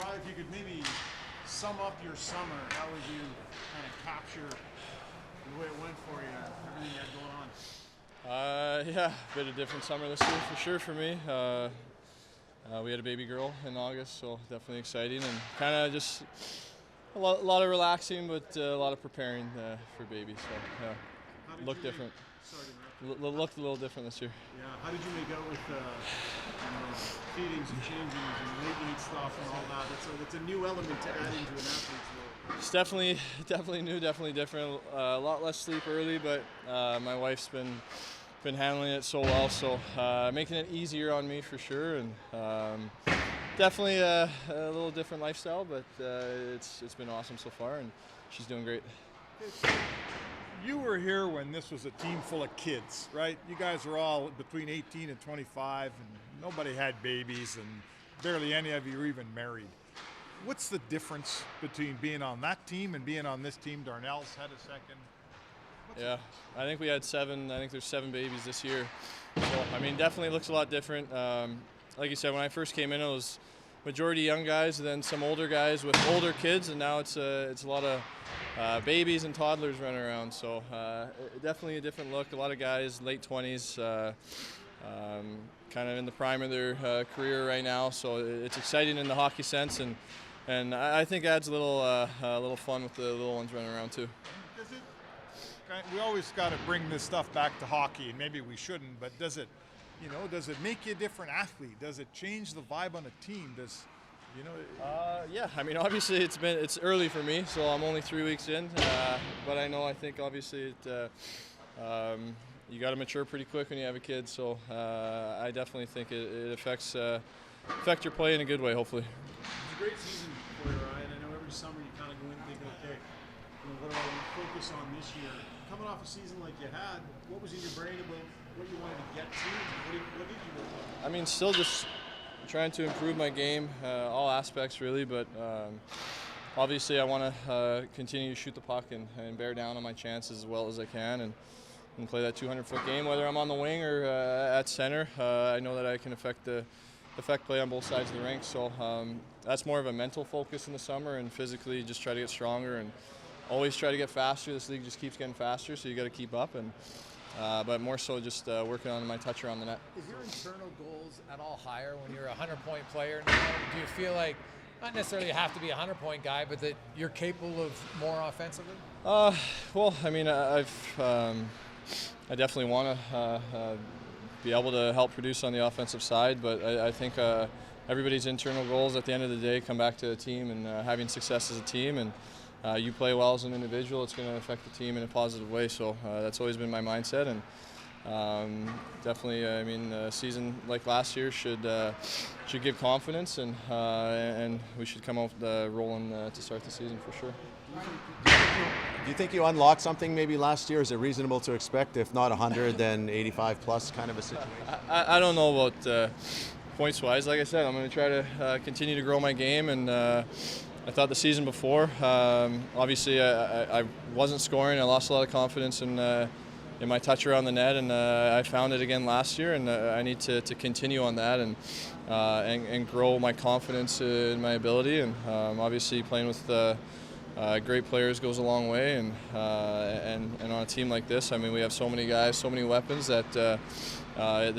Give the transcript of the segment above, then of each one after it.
Ryan, if you could maybe sum up your summer, how would you kind of capture the way it went for you, everything you had going on? Yeah, a bit of different summer this year for sure for me. We had a baby girl in August, so definitely exciting, and kind of just a lot of relaxing, but a lot of preparing for baby. So yeah, looked different. Looked a little different this year. Yeah, how did you make out with feedings and changings and late night stuff and all that? That's a new element to add into an athlete's world. It's definitely new, definitely different. A lot less sleep early, but my wife's been handling it so well, so making it easier on me for sure, and definitely a little different lifestyle, but it's been awesome so far, and she's doing great. You were here when this was a team full of kids, right? You guys were all between 18 and 25, and nobody had babies, and barely any of you were even married. What's the difference between being on that team and being on this team? Darnell's had a second. Yeah, I think we had 7. I think there's 7 babies this year. So, I mean, definitely looks a lot different. Like you said, when I first came in, it was majority young guys, and then some older guys with older kids, and now it's a lot of babies and toddlers running around. So definitely a different look. A lot of guys late 20s, kind of in the prime of their career right now. So it's exciting in the hockey sense, and I think adds a little fun with the little ones running around too. We always got to bring this stuff back to hockey, and maybe we shouldn't, but does it make you a different athlete? Does it change the vibe on a team? Yeah, I mean, obviously it's early for me, so I'm only 3 weeks in, but I think obviously you got to mature pretty quick when you have a kid, so I definitely think it affects your play in a good way, hopefully. It's a great season for you, Ryan. I know every summer you kind of go in thinking, okay, what do I want to focus on this year? Coming off a season like you had, what was in your brain about what you wanted to get to? What did you want? I mean, still just trying to improve my game, all aspects really, but obviously I want to continue to shoot the puck and bear down on my chances as well as I can, and play that 200-foot game, whether I'm on the wing or at center. I know that I can affect play on both sides of the rink, so that's more of a mental focus in the summer, and physically just try to get stronger and always try to get faster. This league just keeps getting faster, so you got to keep up, and but more so just working on my touch around the net. Is your internal goals at all higher when you're a 100-point player now? Do you feel like, not necessarily you have to be a 100-point guy, but that you're capable of more offensively? Well, I mean, I definitely want to be able to help produce on the offensive side, but I think everybody's internal goals at the end of the day come back to the team and having success as a team, and you play well as an individual, it's going to affect the team in a positive way. So that's always been my mindset, and definitely, I mean, a season like last year should give confidence, and we should come out rolling to start the season for sure. Do you think you unlocked something maybe last year? Is it reasonable to expect, if not 100, then 85 plus kind of a situation? I don't know about points-wise. Like I said, I'm going to try to continue to grow my game, and I thought the season before, obviously I wasn't scoring. I lost a lot of confidence in my touch around the net, and I found it again last year, and I need to continue on that and grow my confidence in my ability. And obviously playing with great players goes a long way, and on a team like this, I mean, we have so many guys, so many weapons that the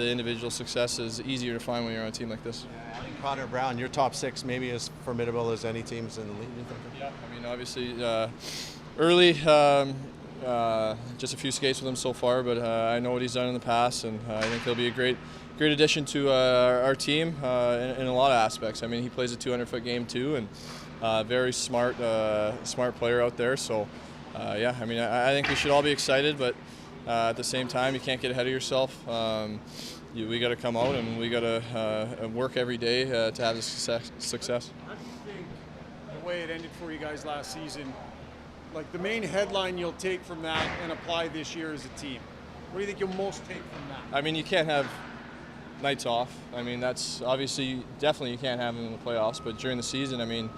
individual success is easier to find when you're on a team like this. Connor Brown, your top 6 maybe as formidable as any teams in the league, you think? Yeah, I mean, obviously early, just a few skates with him so far, but I know what he's done in the past, and I think he'll be a great addition to our team in a lot of aspects. I mean, he plays a 200-foot game too, and very smart player out there. So yeah, I mean, I think we should all be excited, but at the same time, you can't get ahead of yourself. We got to come out, and we got to work every day to have the success. How do you think the way it ended for you guys last season, like the main headline you'll take from that and apply this year as a team? What do you think you'll most take from that? I mean, you can't have nights off. I mean, that's obviously, definitely you can't have them in the playoffs, but during the season, I mean,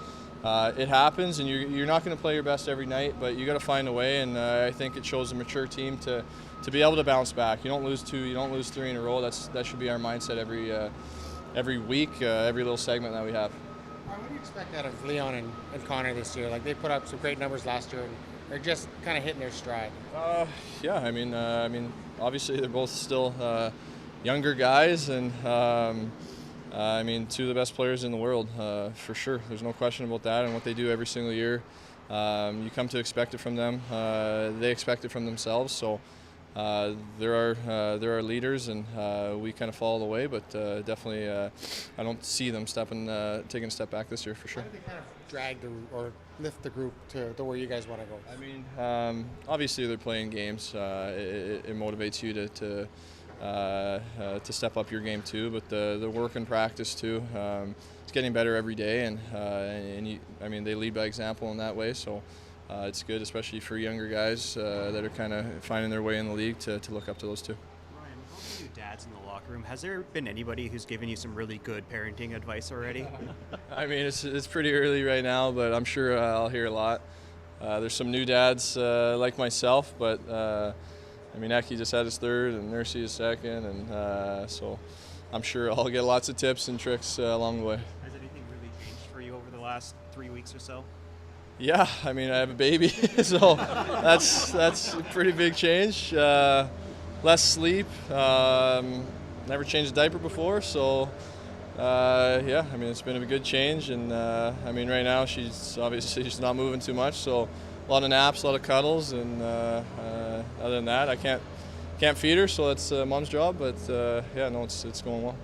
it happens, and you're not going to play your best every night, but you got to find a way, and I think it shows a mature team to be able to bounce back. You don't lose 2, you don't lose 3 in a row. That should be our mindset every week, every little segment that we have. What do you expect out of Leon and Connor this year? Like they put up some great numbers last year and they're just kind of hitting their stride. Yeah, I mean, obviously they're both still younger guys, and I mean, two of the best players in the world for sure. There's no question about that, and what they do every single year, you come to expect it from them. They expect it from themselves, so. There are leaders, and we kind of follow the way, but definitely I don't see them taking a step back this year for sure. How do they kind of drag or lift the group to where you guys want to go? I mean, obviously they're playing games. It motivates you to step up your game too, but the work and practice too. It's getting better every day, and I mean they lead by example in that way. So. It's good, especially for younger guys that are kind of finding their way in the league to look up to those two. Ryan, how about you dads in the locker room? Has there been anybody who's given you some really good parenting advice already? I mean, it's pretty early right now, but I'm sure I'll hear a lot. There's some new dads like myself, but I mean, Eki just had his third and Nursey his second, and so I'm sure I'll get lots of tips and tricks along the way. Has anything really changed for you over the last 3 weeks or so? Yeah, I mean, I have a baby, so that's a pretty big change. Less sleep, never changed a diaper before, so yeah, I mean, it's been a good change, and I mean, right now she's not moving too much, so a lot of naps, a lot of cuddles, and other than that, I can't feed her, so that's mom's job, but yeah, no, it's going well.